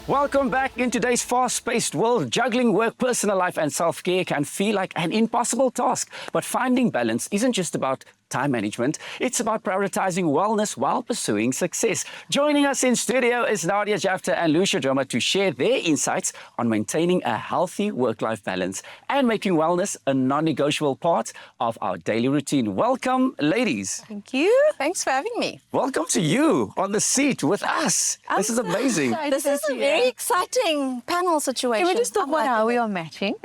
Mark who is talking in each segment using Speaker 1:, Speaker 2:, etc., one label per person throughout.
Speaker 1: Welcome back. In today's fast-paced world, juggling work, personal life and self-care can feel like an impossible task. But finding balance isn't just about time management. It's about prioritizing wellness while pursuing success. Joining us in studio is Nadia Jafta and Lucia Drama to share their insights on maintaining a healthy work-life balance and making wellness a non-negotiable part of our daily routine. Welcome, ladies.
Speaker 2: Thank you. Thanks for having me.
Speaker 1: Welcome to you on the seat with us. This is amazing.
Speaker 2: This is a very exciting panel situation.
Speaker 3: Can we just talk about how we are matching?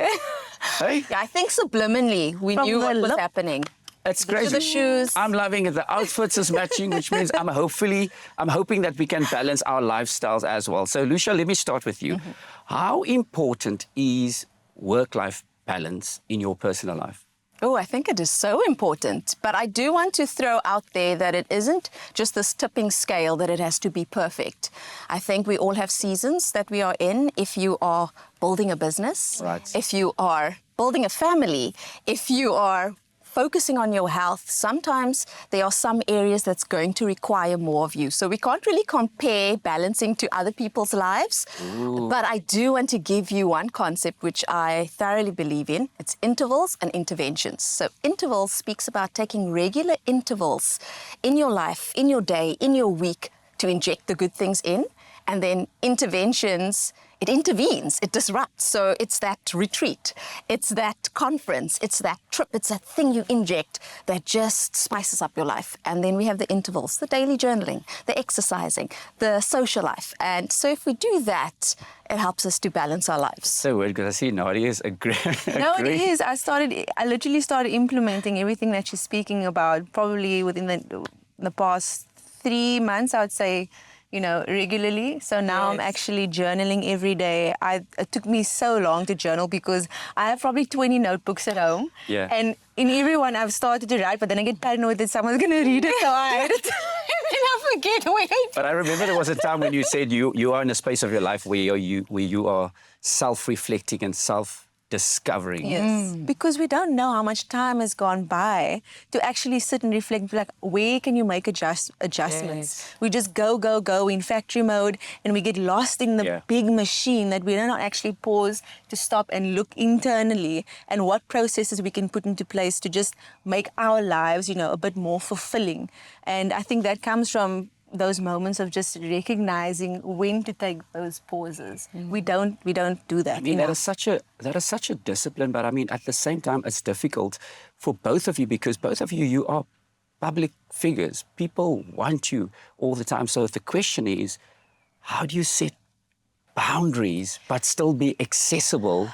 Speaker 1: Hey?
Speaker 2: Yeah, I think subliminally we
Speaker 3: From
Speaker 2: knew
Speaker 3: the
Speaker 2: what was
Speaker 3: look.
Speaker 2: happening.
Speaker 1: It's
Speaker 2: To
Speaker 1: crazy.
Speaker 2: the shoes.
Speaker 1: I'm loving it. The outfits is matching, which means I'm hoping that we can balance our lifestyles as well. So, Lucia, let me start with you. How important is work-life balance in your personal life?
Speaker 2: Oh, I think it is so important. But I do want to throw out there that it isn't just this tipping scale that it has to be perfect. I think we all have seasons that we are in. If you are building a business,
Speaker 1: Right.
Speaker 2: if you are building a family, if you are focusing on your health, sometimes there are some areas that's going to require more of you. So we can't really compare balancing to other people's lives. But I do want to give you one concept which I thoroughly believe in. It's intervals and interventions. So intervals speaks about taking regular intervals in your life, in your day, in your week to inject the good things in. And then interventions, it intervenes, it disrupts. So it's that retreat, it's that conference, it's that trip, it's that thing you inject that just spices up your life. And then we have the intervals, the daily journaling, the exercising, the social life. And so if we do that, it helps us to balance our lives.
Speaker 1: So weird because I see Nadia is
Speaker 3: No, it is. I literally started implementing everything that she's speaking about probably within the past 3 months, I would say, regularly. So now I'm actually journaling every day. It took me so long to journal because I have probably 20 notebooks at home.
Speaker 1: Yeah.
Speaker 3: And in every one I've started to write, but then I get paranoid that someone's going to read it, so I hide it. And then I forget where
Speaker 1: But I remember there was a time when you said you are in a space of your life where you are self-reflecting and self-discovering.
Speaker 3: Yes, because we don't know how much time has gone by to actually sit and reflect, like, where can you make adjustments?
Speaker 1: Yes.
Speaker 3: We just go in factory mode, and we get lost in the big machine that we don't actually pause to stop and look internally and what processes we can put into place to just make our lives, a bit more fulfilling. And I think that comes from those moments of just recognizing when to take those pauses. We don't do that.
Speaker 1: I mean, that is such a discipline, but I mean, at the same time, it's difficult for both of you because both of you are public figures. People want you all the time. So the question is, how do you set boundaries but still be accessible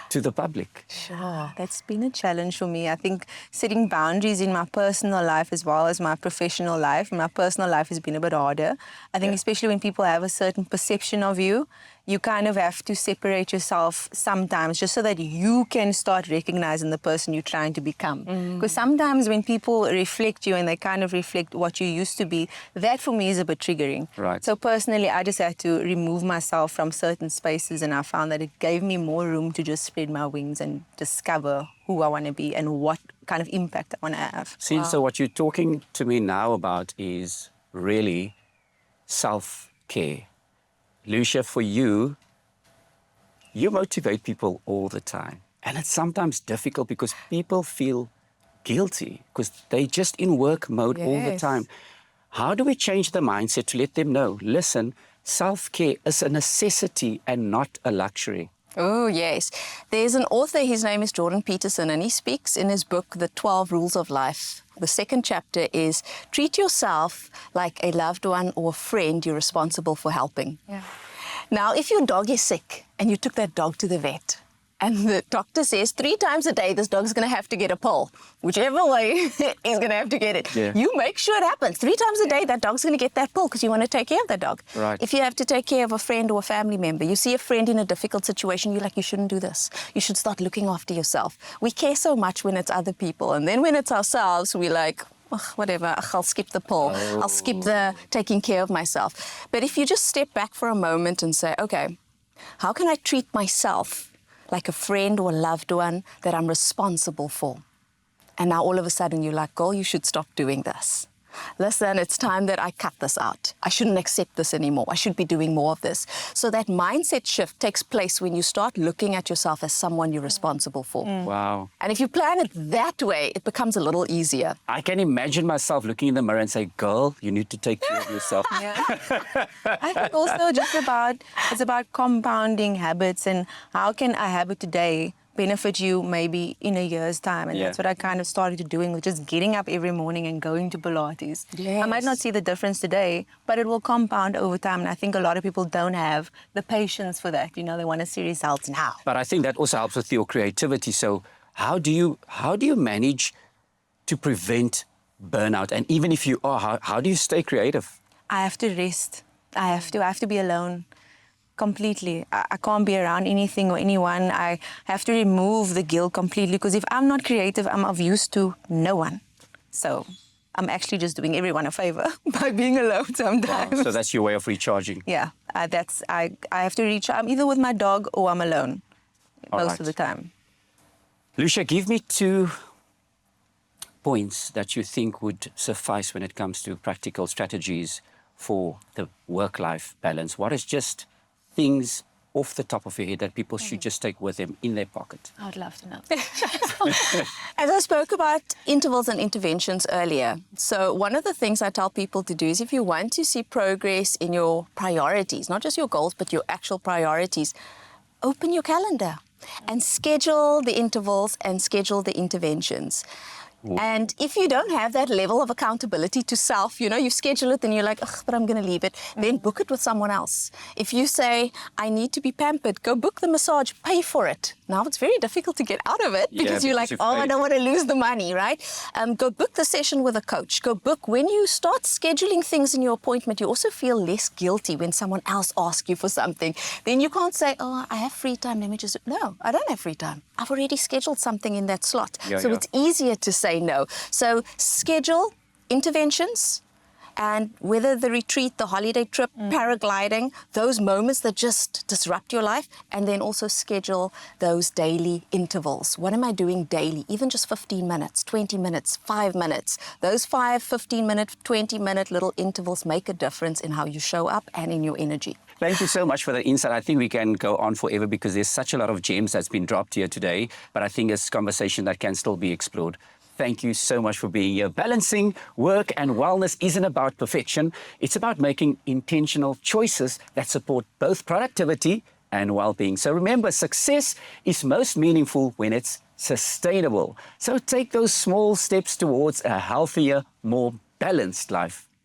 Speaker 1: to the public?
Speaker 3: Sure, that's been a challenge for me. I think setting boundaries in my personal life as well as my professional life. My personal life has been a bit harder. I think especially when people have a certain perception of you, you kind of have to separate yourself sometimes just so that you can start recognizing the person you're trying to become. Because sometimes when people reflect you and they kind of reflect what you used to be, that for me is a bit triggering.
Speaker 1: Right.
Speaker 3: So personally, I just had to remove myself from certain spaces, and I found that it gave me more room to just spread my wings and discover who I want to be and what kind of impact I want to have.
Speaker 1: See, so what you're talking to me now about is really self-care. Lucia, for you motivate people all the time. And it's sometimes difficult because people feel guilty because they're just in work mode all the time. How do we change the mindset to let them know, listen, self-care is a necessity and not a luxury?
Speaker 2: Oh, yes. There's an author, his name is Jordan Peterson, and he speaks in his book, The 12 Rules of Life. The second chapter is, treat yourself like a loved one or a friend you're responsible for helping.
Speaker 3: Yeah.
Speaker 2: Now, if your dog is sick and you took that dog to the vet, and the doctor says 3 times a day this dog's going to have to get a pill, whichever way he's going to have to get it.
Speaker 1: Yeah.
Speaker 2: You make sure it happens. 3 times a day that dog's going to get that pill because you want to take care of that dog.
Speaker 1: Right.
Speaker 2: If you have to take care of a friend or a family member, you see a friend in a difficult situation, you're like, you shouldn't do this. You should start looking after yourself. We care so much when it's other people. And then when it's ourselves, we're like, ugh, whatever, I'll skip the pill. I'll skip the taking care of myself. But if you just step back for a moment and say, okay, how can I treat myself like a friend or a loved one that I'm responsible for? And now all of a sudden you're like, girl, you should stop doing this. listen, it's time that I cut this out. I shouldn't accept this anymore. I should be doing more of this. So that mindset shift takes place when you start looking at yourself as someone you're responsible for.
Speaker 1: Wow.
Speaker 2: And if you plan it that way, it becomes a little easier.
Speaker 1: I can imagine myself looking in the mirror and say, girl, you need to take care of yourself.
Speaker 3: I think also it's about compounding habits, and how can a habit today benefit you maybe in a year's time. And that's what I kind of started doing, with just getting up every morning and going to Pilates. I might not see the difference today, but it will compound over time. And I think a lot of people don't have the patience for that. You know, they want to see results now.
Speaker 1: But I think that also helps with your creativity. So how do you manage to prevent burnout? And even if you are, how do you stay creative?
Speaker 3: I have to rest. I have to be alone. Completely. I can't be around anything or anyone. I have to remove the guilt completely, because if I'm not creative, I'm of use to no one. So I'm actually just doing everyone a favor by being alone sometimes.
Speaker 1: Wow. So that's your way of recharging.
Speaker 3: Yeah, I have to reach. I'm either with my dog or I'm alone most of the time.
Speaker 1: Lucia, give me 2 points that you think would suffice when it comes to practical strategies for the work-life balance. What is just things off the top of your head that people should just take with them in their pocket?
Speaker 3: I would love to know.
Speaker 2: As I spoke about intervals and interventions earlier, so one of the things I tell people to do is, if you want to see progress in your priorities, not just your goals, but your actual priorities, open your calendar and schedule the intervals and schedule the interventions. And if you don't have that level of accountability to self, you know, you schedule it and you're like, ugh, but I'm going to leave it, then book it with someone else. If you say, I need to be pampered, go book the massage, pay for it. Now it's very difficult to get out of it, because you're like, oh, I don't want to lose the money, right? Go book the session with a coach. Go book. When you start scheduling things in your appointment, you also feel less guilty when someone else asks you for something. Then you can't say, oh, I have free time, let me just... No, I don't have free time. I've already scheduled something in that slot. It's easier to say no. So schedule interventions, and whether the retreat, the holiday trip, paragliding, those moments that just disrupt your life, and then also schedule those daily intervals. What am I doing daily? Even just 15 minutes, 20 minutes, 5 minutes. Those 5, 15-minute, 20-minute little intervals make a difference in how you show up and in your energy.
Speaker 1: Thank you so much for the insight. I think we can go on forever, because there's such a lot of gems that's been dropped here today, but I think it's a conversation that can still be explored. Thank you so much for being here. Balancing work and wellness isn't about perfection. It's about making intentional choices that support both productivity and well-being. So remember, success is most meaningful when it's sustainable. So take those small steps towards a healthier, more balanced life.